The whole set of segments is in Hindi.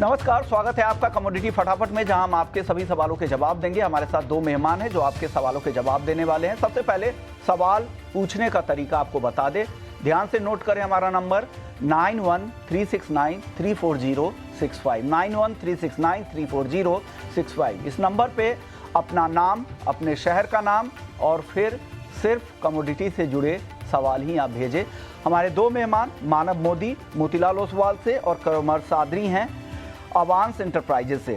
नमस्कार, स्वागत है आपका कमोडिटी फटाफट में, जहां हम आपके सभी सवालों के जवाब देंगे। हमारे साथ दो मेहमान हैं जो आपके सवालों के जवाब देने वाले हैं। सबसे पहले सवाल पूछने का तरीका आपको बता दें। ध्यान से नोट करें हमारा नंबर 9136934065, 9136934065। इस नंबर पे अपना नाम, अपने शहर का नाम और फिर सिर्फ कमोडिटी से जुड़े सवाल ही आप भेजें। हमारे दो मेहमान मानव मोदी मोतीलाल ओसवाल से और कंवर सादरी हैं अवांस इंटरप्राइजेज से।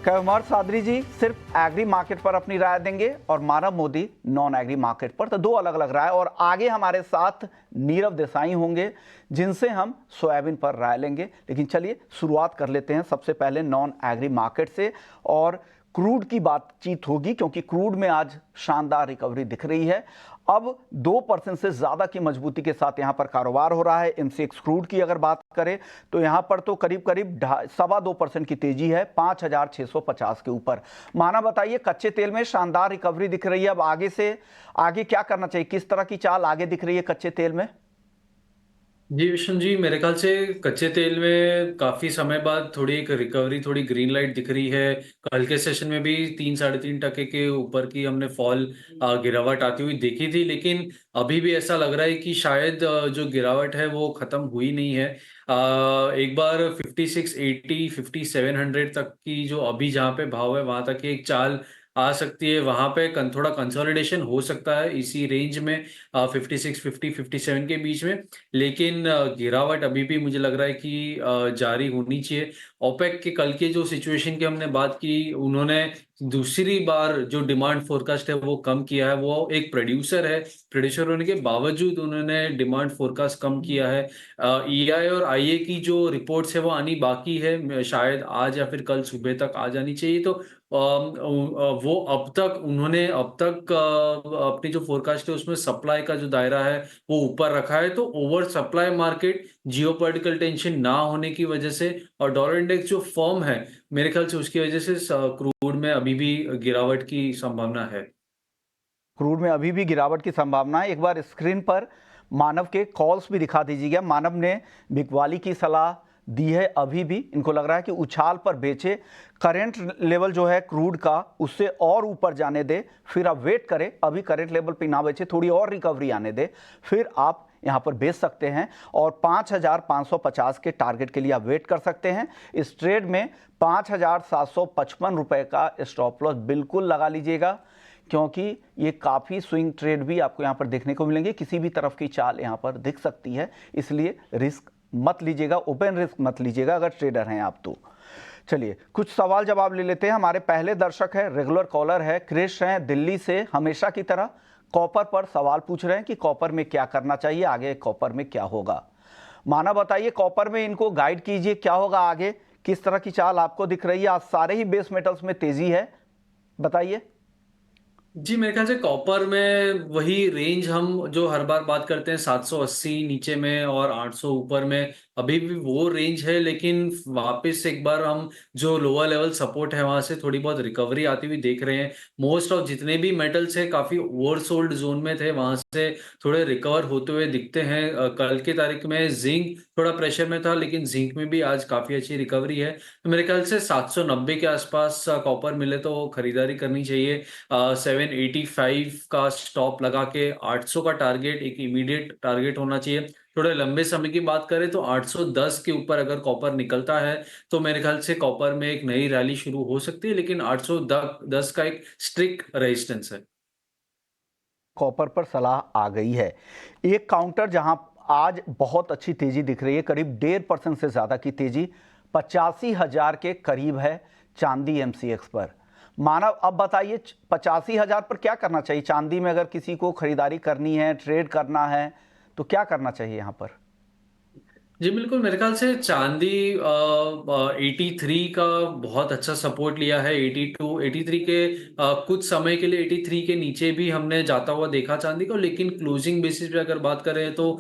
कंवर सादरी जी सिर्फ एग्री मार्केट पर अपनी राय देंगे और मानव मोदी नॉन एग्री मार्केट पर, तो दो अलग अलग राय। और आगे हमारे साथ नीरव देसाई होंगे जिनसे हम सोयाबीन पर राय लेंगे। लेकिन चलिए शुरुआत कर लेते हैं सबसे पहले नॉन एग्री मार्केट से, और क्रूड की बातचीत होगी क्योंकि क्रूड में आज शानदार रिकवरी दिख रही है। अब 2% से ज़्यादा की मजबूती के साथ यहाँ पर कारोबार हो रहा है। MCX क्रूड की अगर बात करें तो यहाँ पर तो करीब करीब 2.25% की तेजी है, 5,650 के ऊपर। माना बताइए, कच्चे तेल में शानदार रिकवरी दिख रही है। अब आगे क्या करना चाहिए, किस तरह की चाल आगे दिख रही है कच्चे तेल में? जी विशन जी, मेरे ख्याल से कच्चे तेल में काफी समय बाद थोड़ी एक रिकवरी, थोड़ी ग्रीन लाइट दिख रही है। कल के सेशन में भी 3-3.5% के ऊपर की हमने फॉल गिरावट आती हुई देखी थी, लेकिन अभी भी ऐसा लग रहा है कि शायद जो गिरावट है वो खत्म हुई नहीं है। एक बार 5680 5700 तक की जो अभी जहाँ पे भाव है वहां तक की एक चाल आ सकती है। वहां पे थोड़ा कंसोलिडेशन हो सकता है इसी रेंज में, 56 50 57 के बीच में। लेकिन गिरावट अभी भी मुझे लग रहा है कि जारी होनी चाहिए। ओपेक के कल के जो सिचुएशन की हमने बात की, उन्होंने दूसरी बार जो डिमांड फोरकास्ट है वो कम किया है। वो एक प्रोड्यूसर होने के बावजूद उन्होंने डिमांड फोरकास्ट कम किया है। EI और IA की जो रिपोर्ट्स है वो आनी बाकी है, शायद आज या फिर कल सुबह तक आ जानी चाहिए। तो वो अब तक अपनी जो फोरकास्ट है उसमें सप्लाई का जो दायरा है वो ऊपर रखा है। तो over supply market, geopolitical tension ना होने की वजह से और डॉलर इंडेक्स जो फर्म है, मेरे ख्याल से उसकी वजह से क्रूड में अभी भी गिरावट की संभावना है। क्रूड में अभी भी गिरावट की संभावना है। एक बार स्क्रीन पर मानव के कॉल्स भी दिखा दीजिएगा। मानव ने बिकवाली की सलाह दी है। अभी भी इनको लग रहा है कि उछाल पर बेचे, करंट लेवल जो है क्रूड का उससे और ऊपर जाने दे, फिर आप वेट करें। अभी करंट लेवल पे ना बेचे, थोड़ी और रिकवरी आने दे, फिर आप यहाँ पर बेच सकते हैं। और 5,550 के टारगेट के लिए आप वेट कर सकते हैं। इस ट्रेड में 5,755 रुपए का स्टॉप लॉस बिल्कुल लगा लीजिएगा, क्योंकि ये काफ़ी स्विंग ट्रेड भी आपको यहाँ पर देखने को मिलेंगे। किसी भी तरफ की चाल यहाँ पर दिख सकती है, इसलिए रिस्क मत लीजिएगा, ओपन रिस्क मत लीजिएगा अगर ट्रेडर हैं आप तो। चलिए कुछ सवाल जवाब ले लेते हैं। हमारे पहले दर्शक है, रेगुलर कॉलर है, क्रिश हैं दिल्ली से। हमेशा की तरह कॉपर पर सवाल पूछ रहे हैं कि कॉपर में क्या करना चाहिए, आगे कॉपर में क्या होगा। माना बताइए, कॉपर में इनको गाइड कीजिए, क्या होगा आगे, किस तरह की चाल आपको दिख रही है? आज सारे ही बेस मेटल्स में तेजी है, बताइए। जी, मेरे ख्याल से कॉपर में वही रेंज हम जो हर बार बात करते हैं, 780 नीचे में और 800 ऊपर में, अभी भी वो रेंज है। लेकिन वापस एक बार हम जो लोअर लेवल सपोर्ट है वहां से थोड़ी बहुत रिकवरी आती हुई देख रहे हैं। मोस्ट ऑफ जितने भी मेटल्स है काफी ओवरसोल्ड जोन में थे, वहां से थोड़े रिकवर होते हुए दिखते हैं। कल की तारीख में जिंक थोड़ा प्रेशर में था, लेकिन जिंक में भी आज काफी अच्छी रिकवरी है। तो मेरे ख्याल से 790 के आसपास कॉपर मिले तो खरीदारी करनी चाहिए। 785 का स्टॉप लगा के 800 का टारगेट एक इमीडिएट टारगेट होना चाहिए। थोड़े लंबे समय की बात करें तो 810 के ऊपर अगर कॉपर निकलता है तो मेरे ख्याल से कॉपर में एक नई रैली शुरू हो सकती है, लेकिन 810 का एक स्ट्रिक्ट रेजिस्टेंस है। कॉपर पर सलाह आ गई है। एक काउंटर जहां आज बहुत अच्छी तेजी दिख रही है, करीब 1.5% से ज्यादा की तेजी, 85,000 के करीब है चांदी MCX पर। मानव अब बताइए, 85,000 पर क्या करना चाहिए चांदी में? अगर किसी को खरीदारी करनी है, ट्रेड करना है, तो क्या करना चाहिए यहां पर? जी बिल्कुल, मेरे ख्याल से चांदी 83 का बहुत अच्छा सपोर्ट लिया है। 82 83 के कुछ समय के लिए 83 के नीचे भी हमने जाता हुआ देखा चांदी को, लेकिन क्लोजिंग बेसिस पे अगर बात करें तो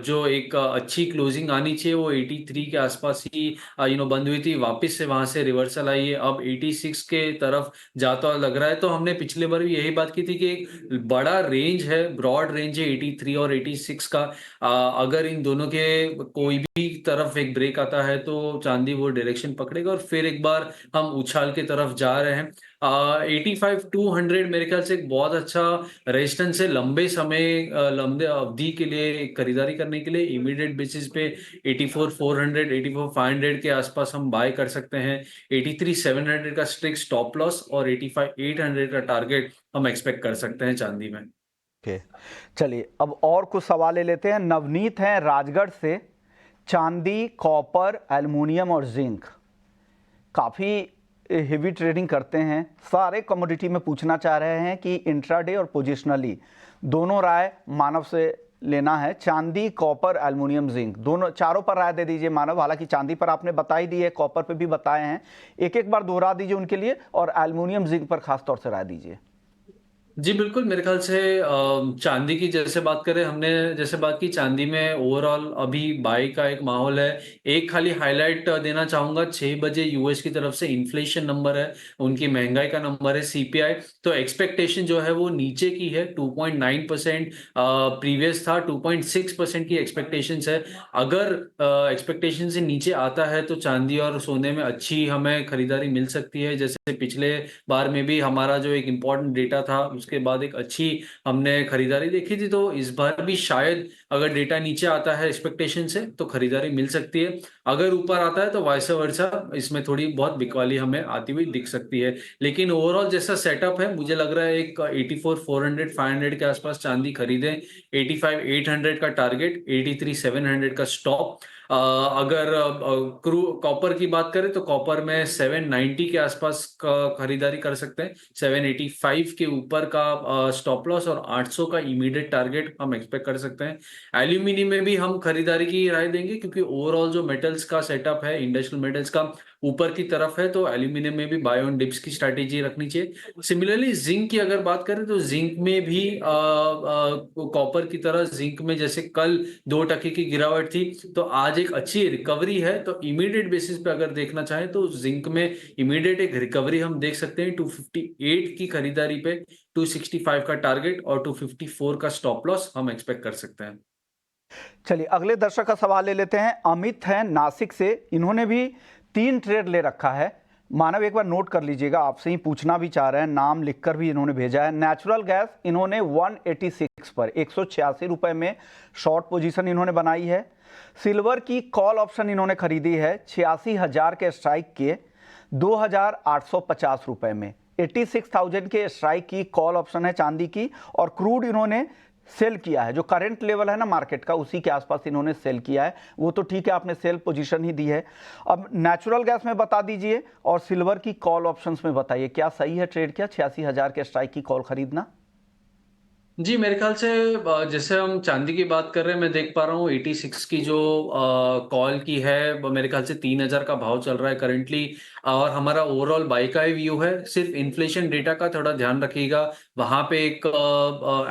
जो एक अच्छी क्लोजिंग आनी चाहिए वो 83 के आसपास ही बंद हुई थी। वापस से वहां से रिवर्सल आई है, अब 86 के तरफ जाता हुआ लग रहा है। तो हमने पिछले बार भी यही बात की थी कि एक बड़ा रेंज है, ब्रॉड रेंज है 83 और 86 का। अगर इन दोनों दोनों के कोई भी तरफ एक ब्रेक आता है तो चांदी वो डायरेक्शन पकड़ेगा और फिर एक बार हम उछाल की तरफ जा रहे हैं। 85-200 मेरे ख्याल से एक बहुत अच्छा रेजिस्टेंस है लंबे समय लंबे अवधि के लिए खरीदारी करने के लिए। इमीडिएट बेसिस पे 84-400 84-500 के आसपास हम बाय कर सकते हैं। 83-700 का स्ट्रिक्ट स्टॉप लॉस और 85-800 का टारगेट हम एक्सपेक्ट कर सकते हैं चांदी में। ओके, चलिए अब और कुछ सवाल ले लेते हैं। नवनीत हैं राजगढ़ से। चांदी, कॉपर, एल्युमिनियम और जिंक काफ़ी हेवी ट्रेडिंग करते हैं। सारे कमोडिटी में पूछना चाह रहे हैं कि इंट्राडे और पोजिशनली दोनों राय मानव से लेना है। चांदी, कॉपर, एल्युमिनियम, जिंक दोनों चारों पर राय दे दीजिए मानव। हालांकि चांदी पर आपने बता ही दी है, कॉपर पे भी बताए हैं। एक एक बार दोहरा दीजिए उनके लिए, और एल्युमिनियम, जिंक पर खास तौर से राय दीजिए। जी, बिल्कुल, मेरे ख़्याल से चाँदी की जैसे बात करें हमने जैसे बात की चाँदी में ओवरऑल अभी बाय का एक माहौल है। एक खाली हाइलाइट देना चाहूँगा 6 बजे यूएस की तरफ से इन्फ्लेशन नंबर है, उनकी महँगाई का नंबर है सीपीआई, तो एक्सपेक्टेशन जो है वो नीचे की है 2.9% प्रीवियस था 2.6% की एक्सपेक्टेशंस है। अगर एक्सपेक्टेशन से नीचे आता है तो चाँदी और सोने में अच्छी हमें खरीदारी मिल सकती है। जैसे पिछले बार में भी हमारा जो एक इम्पोर्टेंट डेटा था उसके बाद एक अच्छी हमने खरीदारी देखी थी, तो इस बार भी शायद अगर डेटा नीचे आता है एक्सपेक्टेशन से तो खरीदारी मिल सकती है। अगर ऊपर आता है तो वाइस वर्सा इसमें थोड़ी बहुत बिकवाली हमें आती हुई दिख सकती है। लेकिन ओवरऑल जैसा सेटअप है मुझे लग रहा है एक 84 400 500 के आसपास चांदी खरीदें, 85 800 का टारगेट, 83 700 का स्टॉप। अगर क्रू कॉपर की बात करें तो कॉपर में 790 के आसपास का खरीदारी कर सकते हैं। 785 के ऊपर का स्टॉप लॉस और 800 का इमीडिएट टारगेट हम एक्सपेक्ट कर सकते हैं। एल्यूमिनियम में भी हम खरीदारी की राय देंगे क्योंकि ओवरऑल जो मेटल्स का सेटअप है, इंडस्ट्रियल मेटल्स का ऊपर की तरफ है, तो एल्यूमिनियम में भी बाय ऑन डिप्स की स्ट्रैटेजी रखनी चाहिए। सिमिलरली जिंक की अगर बात करें तो जिंक में भी कॉपर की तरह जिंक में जैसे कल 2% की गिरावट थी, तो आज एक अच्छी रिकवरी है। तो इमीडिएट बेसिस पे अगर देखना चाहें तो जिंक में इमीडिएट एक रिकवरी हम देख सकते हैं 258 की खरीदारी पे, 265 का टारगेट और 254 का स्टॉप लॉस हम एक्सपेक्ट कर सकते हैं। चलिए अगले दर्शक का सवाल ले लेते हैं। अमित हैं नासिक से। इन्होंने भी 3 ट्रेड ले रखा है। मानव एक बार नोट कर लीजिएगा, आपसे ही पूछना भी चाह रहे हैं, नाम लिखकर भी इन्होंने भेजा है। नेचुरल गैस इन्होंने 186 पर 186 रुपए में शॉर्ट पोजीशन इन्होंने बनाई है। सिल्वर की कॉल ऑप्शन इन्होंने खरीदी है 86,000 के स्ट्राइक के 2,850 रुपए में। 86,000 के स्ट्राइक की कॉल ऑप्शन है चांदी की, और क्रूड इन्होंने सेल किया है। जो करंट लेवल है ना मार्केट का, उसी के आसपास इन्होंने सेल किया है। वो तो ठीक है, आपने सेल पोजीशन ही दी है। अब नेचुरल गैस में बता दीजिए और सिल्वर की कॉल ऑप्शंस में बताइए, क्या सही है ट्रेड? क्या 86,000 के स्ट्राइक की कॉल खरीदना? जी, मेरे ख़्याल से जैसे हम चाँदी की बात कर रहे हैं, मैं देख पा रहा हूँ 86 की जो कॉल की है, वो मेरे ख़्याल से 3,000 का भाव चल रहा है करंटली और हमारा ओवरऑल बाय का ही व्यू है। सिर्फ़ इन्फ्लेशन डेटा का थोड़ा ध्यान रखिएगा, वहाँ पे एक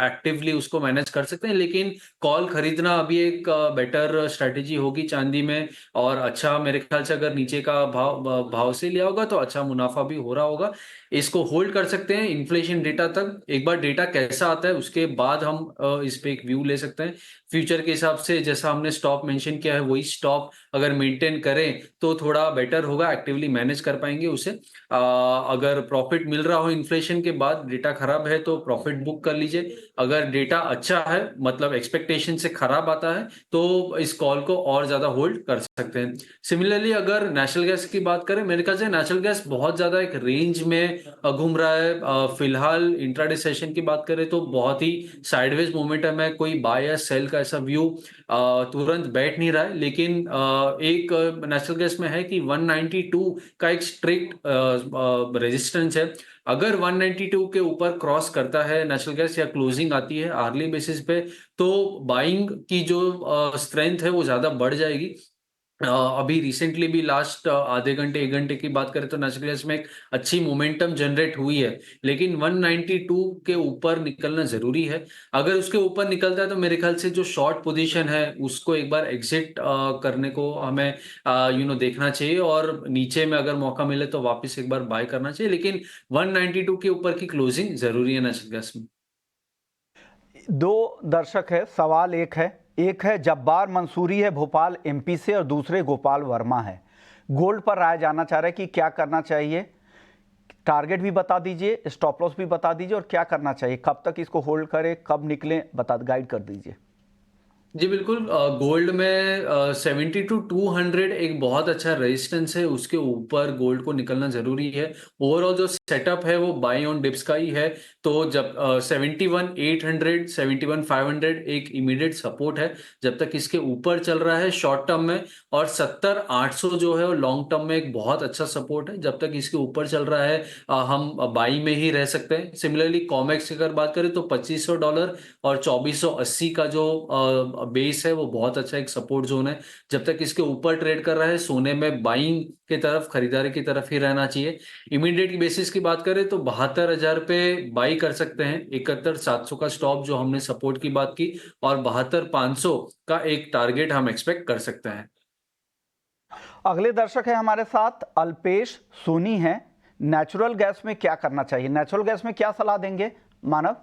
एक्टिवली उसको मैनेज कर सकते हैं, लेकिन कॉल खरीदना अभी एक बेटर स्ट्रैटेजी होगी चाँदी में और अच्छा मेरे ख़्याल से अगर नीचे का भाव से लिया होगा, तो अच्छा मुनाफ़ा भी हो रहा होगा। इसको होल्ड कर सकते हैं इन्फ्लेशन डेटा तक। एक बार डेटा कैसा आता है उसके बाद हम इस पे एक व्यू ले सकते हैं। फ्यूचर के हिसाब से जैसा हमने स्टॉप मेंशन किया है वही स्टॉप अगर मेंटेन करें तो थोड़ा बेटर होगा, एक्टिवली मैनेज कर पाएँगे उसे। अगर प्रॉफिट मिल रहा हो इन्फ्लेशन के बाद, डेटा खराब है तो प्रॉफिट बुक कर लीजिए। अगर डेटा अच्छा है मतलब एक्सपेक्टेशन से खराब आता है तो इस कॉल को और ज़्यादा होल्ड कर सकते हैं। सिमिलरली अगर नेचुरल गैस की बात करें, मेरे ख्याल से नेचुरल गैस बहुत ज़्यादा एक रेंज में घूम रहा है। फिलहाल इंट्राडे सेशन की बात करें तो बहुत ही साइडवेज मोमेंटम है, कोई बाय या सेल का ऐसा व्यू तुरंत बैठ नहीं रहा है। लेकिन एक नेचुरल गैस में है कि 192 का एक स्ट्रिक्ट रेजिस्टेंस है। अगर 192 के ऊपर क्रॉस करता है नेचुरल गैस या क्लोजिंग आती है आर्ली बेसिस पे, तो बाइंग की जो स्ट्रेंथ है वो ज़्यादा बढ़ जाएगी। अभी रिसेंटली भी लास्ट आधे घंटे 1 घंटे की बात करें तो नेचुरल गैस में एक अच्छी मोमेंटम जनरेट हुई है, लेकिन 192 के ऊपर निकलना ज़रूरी है। अगर उसके ऊपर निकलता है तो मेरे ख्याल से जो शॉर्ट पोजीशन है उसको एक बार एग्ज़िट करने को हमें देखना चाहिए और नीचे में अगर मौका मिले तो वापस एक बार बाय करना चाहिए, लेकिन 192 के ऊपर की क्लोजिंग ज़रूरी है नेचुरल गैस में। 2 दर्शक है, सवाल एक है। एक है जब्बार मंसूरी है भोपाल एमपी से और दूसरे गोपाल वर्मा है। गोल्ड पर राय जानना चाह रहे हैं कि क्या करना चाहिए, टारगेट भी बता दीजिए, स्टॉप लॉस भी बता दीजिए और क्या करना चाहिए, कब तक इसको होल्ड करें, कब निकलें, बता गाइड कर दीजिए। जी बिल्कुल। गोल्ड में 70 to 200 एक बहुत अच्छा रेजिस्टेंस है, उसके ऊपर गोल्ड को निकलना जरूरी है। ओवरऑल जो सेटअप है वो बाई ऑन डिप्स का ही है। तो जब 71,800 71,500 एक इमीडिएट सपोर्ट है, जब तक इसके ऊपर चल रहा है शॉर्ट टर्म में। और 70,800 जो है वो लॉन्ग टर्म में एक बहुत अच्छा सपोर्ट है, जब तक इसके ऊपर चल रहा है हम बाई में ही रह सकते हैं। सिमिलरली कॉमेक्स की अगर बात करें तो $2,500 और 2480 का जो बेस है वो बहुत अच्छा एक सपोर्ट जोन है। जब तक इसके ऊपर ट्रेड कर रहा है, सोने में बाइंग की तरफ, खरीदारी की तरफ ही रहना चाहिए। इमीडिएट बेसिस की बात करें तो 72,000 पे बाई कर सकते हैं। 71,700 का स्टॉप जो हमने सपोर्ट की बात की, और 72,500 का एक टारगेट हम एक्सपेक्ट कर सकते हैं। अगले दर्शक है हमारे साथ अल्पेश सोनी है। नेचुरल गैस में क्या करना चाहिए, नेचुरल गैस में क्या सलाह देंगे मानव?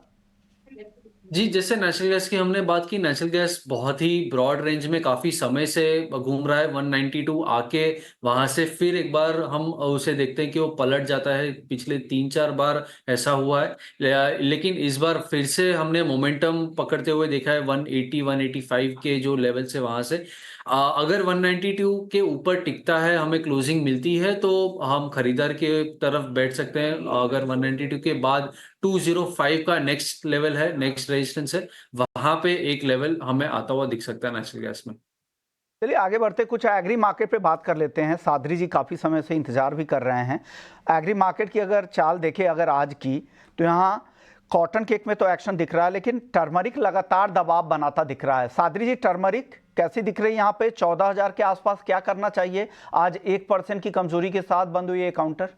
जी, जैसे नेचुरल गैस की हमने बात की, नेचुरल गैस बहुत ही ब्रॉड रेंज में काफ़ी समय से घूम रहा है। 192 आके वहाँ से फिर एक बार हम उसे देखते हैं कि वो पलट जाता है। पिछले 3-4 बार ऐसा हुआ है। लेकिन इस बार फिर से हमने मोमेंटम पकड़ते हुए देखा है 180, 185 के जो लेवल से वहाँ से। अगर 192 के ऊपर टिकता है, हमें क्लोजिंग मिलती है, तो हम खरीदार के तरफ बैठ सकते हैं। अगर 192 के बाद 205 का नेक्स्ट लेवल है, नेक्स्ट रेजिस्टेंस है, वहां पे एक लेवल हमें आता हुआ दिख सकता है नेचुरल गैस में। चलिए आगे बढ़ते, कुछ एग्री मार्केट पे बात कर लेते हैं। सादरी जी काफ़ी समय से इंतजार भी कर रहे हैं। एग्री मार्केट की अगर चाल देखें अगर आज की, तो यहाँ कॉटन केक में तो एक्शन दिख रहा है, लेकिन टर्मरिक लगातार दबाव बनाता दिख रहा है। सादरी जी, टर्मरिक कैसी दिख रही है यहाँ पे 14,000 के आसपास, क्या करना चाहिए? आज 1% की कमजोरी के साथ बंद हुई है काउंटर।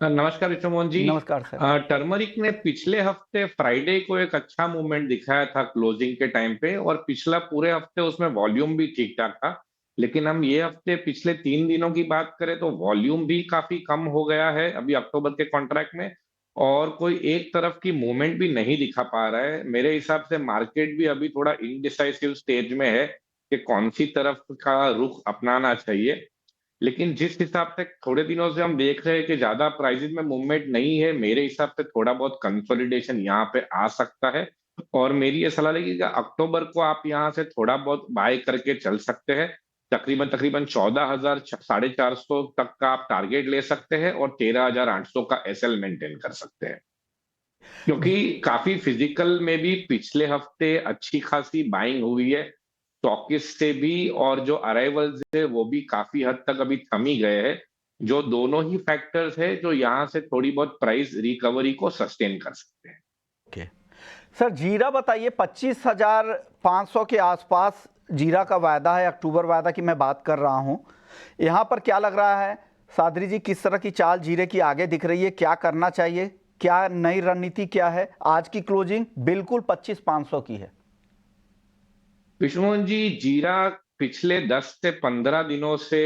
नमस्कार विश्वमोहन जी। नमस्कार सर। टर्मरिक ने पिछले हफ्ते फ्राइडे को एक अच्छा मूवमेंट दिखाया था क्लोजिंग के टाइम पे, और पिछला पूरे हफ्ते उसमें वॉल्यूम भी ठीक ठाक था। लेकिन हम ये हफ्ते पिछले 3 दिनों की बात करें तो वॉल्यूम भी काफी कम हो गया है अभी अक्टूबर के कॉन्ट्रैक्ट में, और कोई एक तरफ की मूवमेंट भी नहीं दिखा पा रहा है। मेरे हिसाब से मार्केट भी अभी थोड़ा इनडिसाइसिव स्टेज में है कि कौन सी तरफ का रुख अपनाना चाहिए। लेकिन जिस हिसाब से थोड़े दिनों से हम देख रहे हैं कि ज्यादा प्राइसेस में मूवमेंट नहीं है, मेरे हिसाब से थोड़ा बहुत कंसोलिडेशन यहाँ पे आ सकता है। और मेरी ये सलाह रहेगी कि अक्टूबर को आप यहाँ से थोड़ा बहुत बाय करके चल सकते हैं। तकरीबन तकरीबन 14,000 450 तक का आप टारगेट ले सकते हैं, और 13,800 का एसएल मेंटेन कर सकते हैं, क्योंकि काफी फिजिकल में भी पिछले हफ्ते अच्छी खासी बाइंग हुई है स्टॉकिस्ट से भी, और जो अराइवल्स है वो भी काफी हद तक अभी थम ही गए हैं। जो दोनों ही फैक्टर्स है जो यहाँ से थोड़ी बहुत प्राइस रिकवरी को सस्टेन कर सकते हैं। ओके सर, जीरा बताइए। 25,500 के आसपास जीरा का वायदा है, अक्टूबर वायदा की मैं बात कर रहा हूं। यहाँ पर क्या लग रहा है सादरी जी, किस तरह की चाल जीरे की आगे दिख रही है, क्या करना चाहिए, क्या नई रणनीति क्या है? आज की क्लोजिंग बिल्कुल 25,500 की है। विष्णुमोहन जी, जीरा पिछले 10 से 15 दिनों से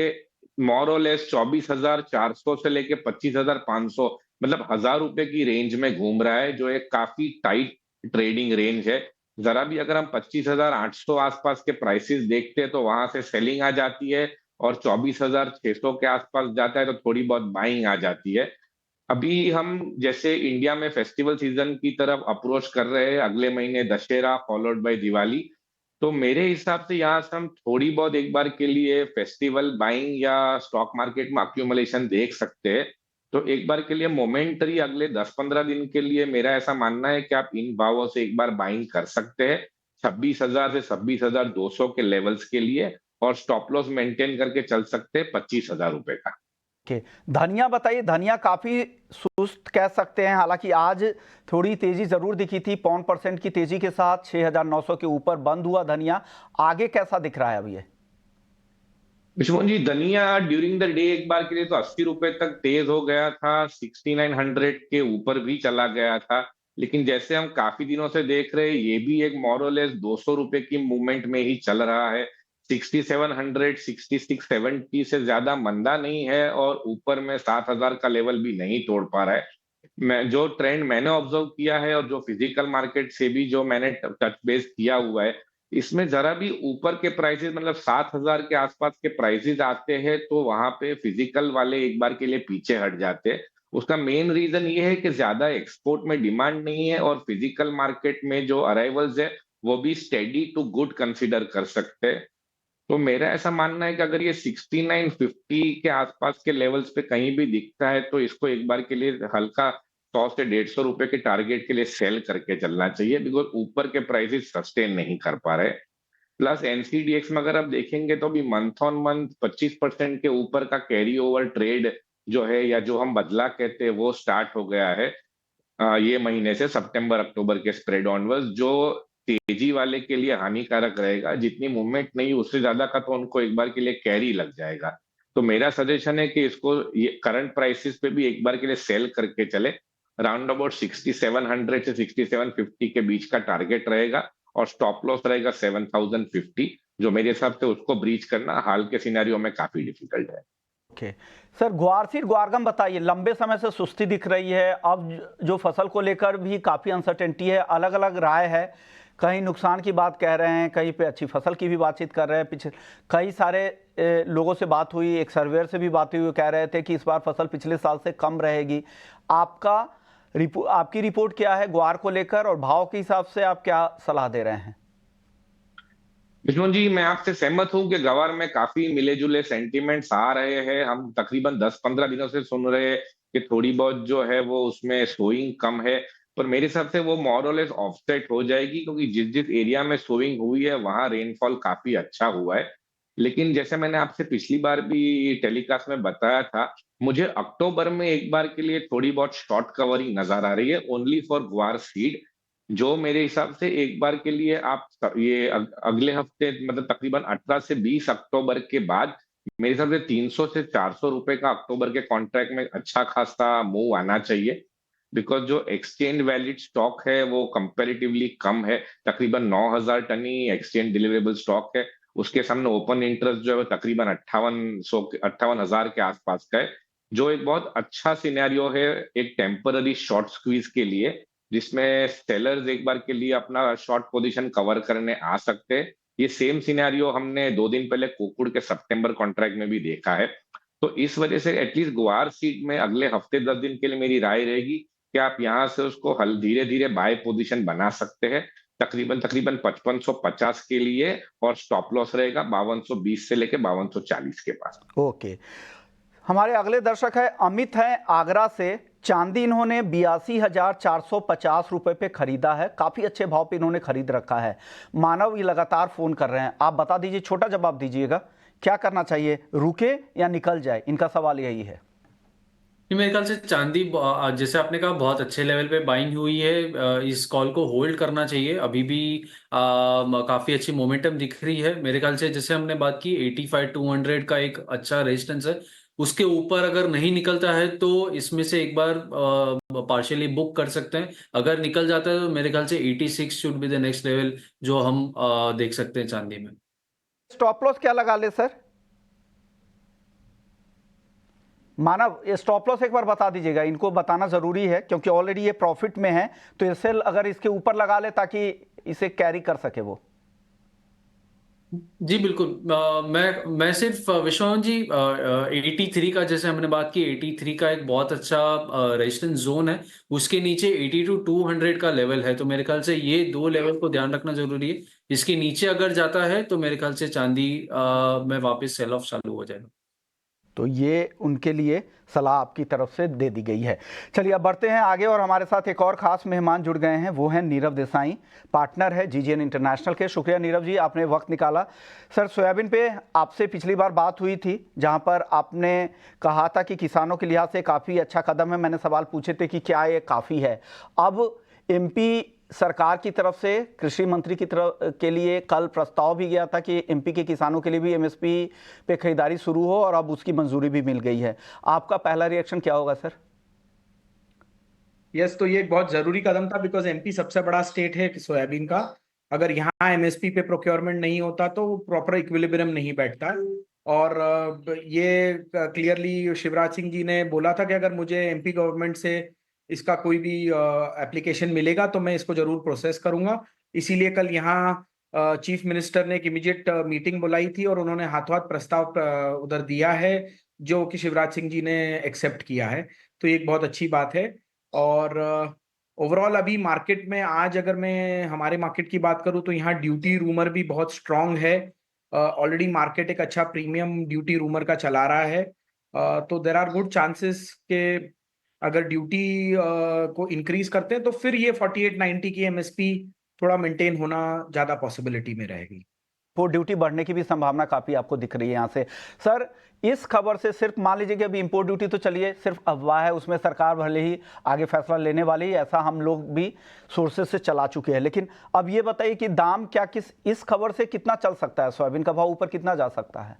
मोरलेस 24,400 से लेके 25,500, मतलब 1,000 रुपए की रेंज में घूम रहा है, जो एक काफी टाइट ट्रेडिंग रेंज है। जरा भी अगर हम 25,800 आसपास के प्राइसेस देखते हैं तो वहां से सेलिंग आ जाती है, और 24,600 के आसपास जाता है तो थोड़ी बहुत बाइंग आ जाती है। अभी हम जैसे इंडिया में फेस्टिवल सीजन की तरफ अप्रोच कर रहे हैं, अगले महीने दशहरा फॉलोड बाय दिवाली, तो मेरे हिसाब से यहाँ से हम थोड़ी बहुत एक बार के लिए फेस्टिवल बाइंग या स्टॉक मार्केट में अक्यूमुलेशन देख सकते हैं। तो एक बार के लिए मोमेंटरी अगले 10-15 दिन के लिए मेरा ऐसा मानना है कि आप इन भावों से एक बार बाइंग कर सकते हैं 26,000 से 26,200 के लेवल्स के लिए, और स्टॉप लॉस मेंटेन करके चल सकते हैं 25,000 रुपए का। ओके, धनिया बताइए। धनिया काफ़ी सुस्त कह सकते हैं, हालांकि आज थोड़ी तेज़ी ज़रूर दिखी थी, 0.5% की तेज़ी के साथ 6,900 के ऊपर बंद हुआ धनिया। आगे कैसा दिख रहा है अभी ये? विश्वमोहन जी, धनिया ड्यूरिंग द डे एक बार के लिए तो 80 रुपए तक तेज हो गया था, 6900 के ऊपर भी चला गया था। लेकिन जैसे हम काफी दिनों से देख रहे हैं, ये भी एक मोरलेस 200 रुपए की मूवमेंट में ही चल रहा है। 6700 6670 से ज्यादा मंदा नहीं है, और ऊपर में 7,000 का लेवल भी नहीं तोड़ पा रहा है। मैं जो ट्रेंड मैंने ऑब्जर्व किया है, और जो फिजिकल मार्केट से भी जो मैंने टच बेस किया हुआ है, इसमें जरा भी ऊपर के प्राइसेस मतलब 7,000 के आसपास के प्राइसेस आते हैं तो वहां पे फिजिकल वाले एक बार के लिए पीछे हट जाते हैं। उसका मेन रीजन ये है कि ज्यादा एक्सपोर्ट में डिमांड नहीं है और फिजिकल मार्केट में जो अराइवल्स है वो भी स्टेडी टू गुड कंसीडर कर सकते हैं। तो मेरा ऐसा मानना है कि अगर ये 6950 के आसपास के लेवल्स पे कहीं भी दिखता है तो इसको एक बार के लिए हल्का 100 से 150 रुपए के टारगेट के लिए सेल करके चलना चाहिए, बिकॉज ऊपर के प्राइसेस सस्टेन नहीं कर पा रहे। प्लस एनसीडीएक्स में अगर आप देखेंगे तो भी मंथ ऑन मंथ 25% के ऊपर का कैरी ओवर ट्रेड जो है या जो हम बदला कहते हैं वो स्टार्ट हो गया है ये महीने से सितंबर अक्टूबर के स्प्रेड ऑनवर्ड्स, जो तेजी वाले के लिए हानिकारक रहेगा। जितनी मूवमेंट नहीं उससे ज्यादा का तो उनको एक बार के लिए कैरी लग जाएगा। तो मेरा सजेशन है कि इसको ये करंट प्राइसेस पे भी एक बार के लिए सेल करके चले। राउंड अबाउट 6700 से 6750 के बीच का टारगेट रहेगा और स्टॉप लॉस रहेगा 7050, जो मेरे हिसाब से उसको ब्रीच करना हाल के सिनेरियो में काफी डिफिकल्ट है। ओके सर, ग्वार सीड ग्वारगम बताइए, लंबे समय से सुस्ती दिख रही है, अब जो फसल को लेकर भी काफ़ी अनसर्टेनिटी है, अलग अलग राय है, कहीं नुकसान की बात कह रहे हैं, कहीं पे अच्छी फसल की भी बातचीत कर रहे हैं। पीछे कई सारे लोगों से बात हुई, एक सर्वेयर से भी बात हुई, वो कह रहे थे कि इस बार फसल पिछले साल से कम रहेगी। आपकी रिपोर्ट क्या है ग्वार को लेकर, और भाव के हिसाब से आप क्या सलाह दे रहे हैं? विष्णु जी, मैं आपसे सहमत हूं कि गवार में काफी मिले जुले सेंटीमेंट्स आ रहे हैं। हम तकरीबन 10-15 दिनों से सुन रहे हैं कि थोड़ी बहुत जो है वो उसमें सोइंग कम है, पर मेरे हिसाब से वो मोर और लेस ऑफसेट हो जाएगी, क्योंकि जिस जिस एरिया में सोइंग हुई है वहां रेनफॉल काफी अच्छा हुआ है। लेकिन जैसे मैंने आपसे पिछली बार भी टेलीकास्ट में बताया था, मुझे अक्टूबर में एक बार के लिए थोड़ी बहुत शॉर्ट कवरिंग नजर आ रही है ओनली फॉर ग्वार सीड, जो मेरे हिसाब से एक बार के लिए आप ये अगले हफ्ते मतलब तकरीबन 18 से 20 अक्टूबर के बाद मेरे हिसाब से 300 से 400 रुपए का अक्टूबर के कॉन्ट्रैक्ट में अच्छा खासा मूव आना चाहिए। बिकॉज जो एक्सचेंज वैलिड स्टॉक है वो कंपैरेटिवली कम है, तकरीबन 9,000 टन ही एक्सचेंज डिलीवरेबल स्टॉक है। उसके सामने ओपन इंटरेस्ट जो है वो तकरीबन 58,000 के आसपास का है, जो एक बहुत अच्छा सिनेरियो है एक टेम्पररी शॉर्ट स्क्वीज के लिए, जिसमें सेलर्स एक बार के लिए अपना शॉर्ट पोजीशन कवर करने आ सकते हैं। ये सेम सिनेरियो हमने 2 दिन पहले कोकुड़ के सितंबर कॉन्ट्रैक्ट में भी देखा है। तो इस वजह से एटलीस्ट गुआर सीट में अगले हफ्ते 10 दिन के लिए मेरी राय रहेगी कि आप यहाँ से उसको हल धीरे धीरे बाय पोजीशन बना सकते हैं, तकरीबन तकरीबन 5550 के लिए, और स्टॉप लॉस रहेगा 5220 से लेके 5240 के पास। ओके, हमारे अगले दर्शक है अमित हैं आगरा से। चांदी इन्होंने 82,450 रुपए पे खरीदा है, काफी अच्छे भाव पे इन्होंने खरीद रखा है। मानव ये लगातार फोन कर रहे हैं, आप बता दीजिए, छोटा जवाब दीजिएगा, क्या करना चाहिए, रुके या निकल जाए? इनका सवाल यही है। मेरे ख्याल से चांदी जैसे आपने कहा बहुत अच्छे लेवल पे बाइंग हुई है, इस कॉल को होल्ड करना चाहिए। अभी भी काफी अच्छी मोमेंटम दिख रही है मेरे ख्याल से। जैसे हमने बात की 85-200 का एक अच्छा रेजिस्टेंस है, उसके ऊपर अगर नहीं निकलता है तो इसमें से एक बार पार्शियली बुक कर सकते हैं। अगर निकल जाता है तो मेरे ख्याल से 86 should be the next level जो हम देख सकते हैं चांदी में। स्टॉप लॉस क्या लगा ले सर? मानव, ये स्टॉप लॉस एक बार बता दीजिएगा, इनको बताना जरूरी है क्योंकि ऑलरेडी ये प्रॉफिट में है, तो इसे अगर इसके ऊपर लगा ले ताकि इसे कैरी कर सके वो। जी बिल्कुल। मैं सिर्फ विश्वनाथ जी 83 का, जैसे हमने बात की 83 का एक बहुत अच्छा रेजिस्टेंस जोन है, उसके नीचे 82-200 का लेवल है। तो मेरे ख्याल से ये दो लेवल को ध्यान रखना जरूरी है। इसके नीचे अगर जाता है तो मेरे ख्याल से चांदी में वापस सेल ऑफ चालू हो जाएगा। तो ये उनके लिए सलाह आपकी तरफ से दे दी गई है। चलिए अब बढ़ते हैं आगे, और हमारे साथ एक और खास मेहमान जुड़ गए हैं, वो हैं नीरव देसाई, पार्टनर है जीजीएन इंटरनेशनल के। शुक्रिया नीरव जी, आपने वक्त निकाला। सर, सोयाबीन पे आपसे पिछली बार बात हुई थी जहां पर आपने कहा था कि किसानों के लिहाज से काफ़ी अच्छा कदम है। मैंने सवाल पूछे थे कि क्या ये काफ़ी है। अब एमपी सरकार की तरफ से कृषि मंत्री की तरफ के लिए कल प्रस्ताव भी गया था कि एमपी के किसानों के लिए भी एमएसपी पे खरीदारी शुरू हो, और अब उसकी मंजूरी भी मिल गई है। आपका पहला रिएक्शन क्या होगा सर? यस, तो ये एक बहुत जरूरी कदम था, बिकॉज एमपी सबसे बड़ा स्टेट है सोयाबीन का। अगर यहाँ एमएसपी पे प्रोक्योरमेंट नहीं होता तो प्रॉपर इक्विलिब्रियम नहीं बैठता। और ये क्लियरली शिवराज सिंह जी ने बोला था कि अगर मुझे एमपी गवर्नमेंट से इसका कोई भी एप्लीकेशन मिलेगा तो मैं इसको जरूर प्रोसेस करूंगा। इसीलिए कल यहाँ चीफ मिनिस्टर ने एक इमीडिएट मीटिंग बुलाई थी और उन्होंने हाथों हाथ प्रस्ताव उधर दिया है, जो कि शिवराज सिंह जी ने एक्सेप्ट किया है। तो ये एक बहुत अच्छी बात है। और ओवरऑल अभी मार्केट में आज अगर मैं हमारे मार्केट की बात करूं तो यहाँ ड्यूटी रूमर भी बहुत स्ट्रांग है। ऑलरेडी मार्केट एक अच्छा प्रीमियम ड्यूटी रूमर का चला रहा है। तो देर आर गुड चांसेस के अगर ड्यूटी को इंक्रीज करते हैं तो फिर ये 4890 की एमएसपी थोड़ा मेंटेन होना ज्यादा पॉसिबिलिटी में रहेगी। वो ड्यूटी बढ़ने की भी संभावना काफ़ी आपको दिख रही है यहाँ से। सर, इस खबर से सिर्फ मान लीजिए कि अभी इंपोर्ट ड्यूटी तो चलिए सिर्फ अफवाह है, उसमें सरकार भले ही आगे फैसला लेने वाली है, ऐसा हम लोग भी सोर्सेज से चला चुके हैं, लेकिन अब ये बताइए कि दाम क्या इस खबर से कितना चल सकता है, सोयाबीन का भाव ऊपर कितना जा सकता है?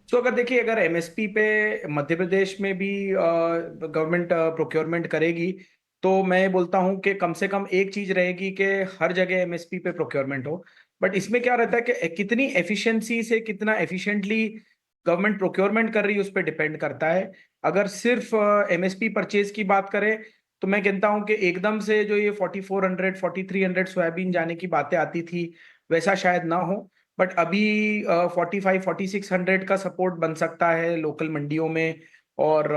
तो अगर देखिए, अगर एमएसपी पे मध्य प्रदेश में भी गवर्नमेंट प्रोक्योरमेंट करेगी तो मैं बोलता हूं कि कम से कम एक चीज रहेगी कि हर जगह एमएसपी पे प्रोक्योरमेंट हो। बट इसमें क्या रहता है कि कितनी एफिशिएंसी से कितना एफिशिएंटली गवर्नमेंट प्रोक्योरमेंट कर रही है उस पर डिपेंड करता है। अगर सिर्फ एमएसपी परचेज की बात करें तो मैं कहता हूं कि एकदम से जो ये 4400 4300 सोयाबीन जाने की बातें आती थी वैसा शायद ना हो। बट अभी 45-4600 का सपोर्ट बन सकता है लोकल मंडियों में और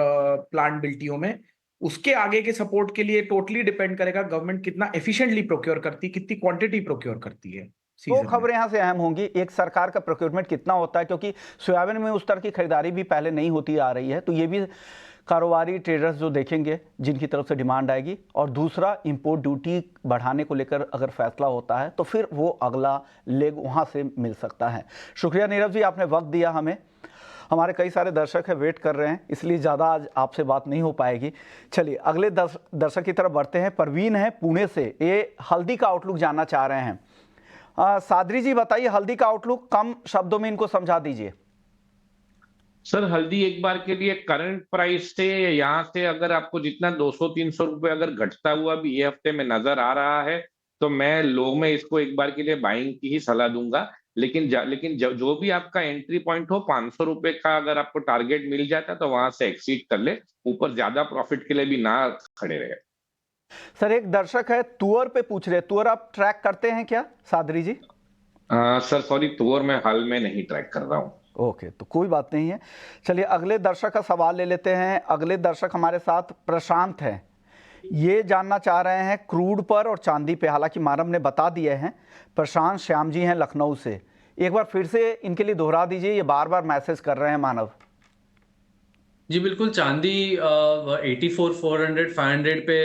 प्लांट बिल्टियों में। उसके आगे के सपोर्ट के लिए टोटली डिपेंड करेगा गवर्नमेंट कितना एफिशिएंटली प्रोक्योर करती है, कितनी क्वांटिटी प्रोक्योर करती है। दो खबरें यहाँ से अहम होंगी, एक सरकार का प्रोक्योरमेंट कितना होता है, क्योंकि सोयाबीन में उस तरह की खरीदारी भी पहले नहीं होती आ रही है, तो ये भी कारोबारी ट्रेडर्स जो देखेंगे जिनकी तरफ से डिमांड आएगी। और दूसरा, इंपोर्ट ड्यूटी बढ़ाने को लेकर अगर फैसला होता है तो फिर वो अगला लेग वहाँ से मिल सकता है। शुक्रिया नीरव जी, आपने वक्त दिया हमें। हमारे कई सारे दर्शक है, वेट कर रहे हैं, इसलिए ज़्यादा आज आपसे बात नहीं हो पाएगी। चलिए अगले दर्शक की तरफ बढ़ते हैं। परवीन है पुणे से, ये हल्दी का आउटलुक जानना चाह रहे हैं। सादरी जी बताइए, हल्दी का आउटलुक कम शब्दों में इनको समझा दीजिए। सर, हल्दी एक बार के लिए करंट प्राइस से यहाँ से अगर आपको जितना 200-300 रुपए अगर घटता हुआ भी ये हफ्ते में नजर आ रहा है तो मैं लो में इसको एक बार के लिए बाइंग की ही सलाह दूंगा। लेकिन जो भी आपका एंट्री पॉइंट हो 500 रुपए का अगर आपको टारगेट मिल जाता है तो वहां से एक्सीड कर ले, ऊपर ज्यादा प्रॉफिट के लिए भी ना खड़े रहे। सर, एक दर्शक है तुअर पे पूछ रहे, तुअर आप ट्रैक करते हैं क्या सादरी जी? सर सॉरी, तुअर मैं हाल में नहीं ट्रैक कर रहा हूँ। ओके, तो कोई बात नहीं है। चलिए अगले दर्शक का सवाल ले लेते हैं। अगले दर्शक हमारे साथ प्रशांत हैं, ये जानना चाह रहे हैं क्रूड पर और चांदी पे। हालांकि मानव ने बता दिए हैं। प्रशांत श्याम जी हैं लखनऊ से, एक बार फिर से इनके लिए दोहरा दीजिए, ये बार बार मैसेज कर रहे हैं मानव। जी बिल्कुल, चांदी 84, 400, 500 पे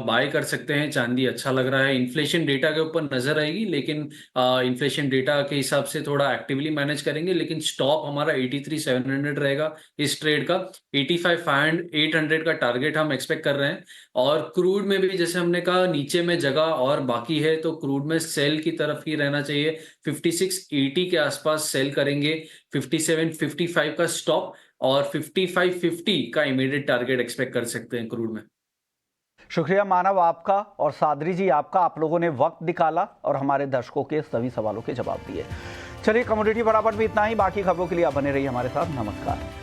बाय कर सकते हैं। चांदी अच्छा लग रहा है, इन्फ्लेशन डेटा के ऊपर नजर आएगी, लेकिन इन्फ्लेशन डेटा के हिसाब से थोड़ा एक्टिवली मैनेज करेंगे। लेकिन स्टॉप हमारा 83,700 रहेगा इस ट्रेड का। 85,800 का टारगेट हम एक्सपेक्ट कर रहे हैं। और क्रूड में भी जैसे हमने कहा नीचे में जगह और बाकी है, तो क्रूड में सेल की तरफ ही रहना चाहिए। 5680 के आसपास सेल करेंगे, 5755 का स्टॉप और 5550 का इमीडिएट टारगेट एक्सपेक्ट कर सकते हैं क्रूड में। शुक्रिया मानव आपका और सादरी जी आपका, आप लोगों ने वक्त निकाला और हमारे दर्शकों के सभी सवालों के जवाब दिए। चलिए कमोडिटी बराबर भी इतना ही, बाकी खबरों के लिए आप बने रहिए हमारे साथ। नमस्कार।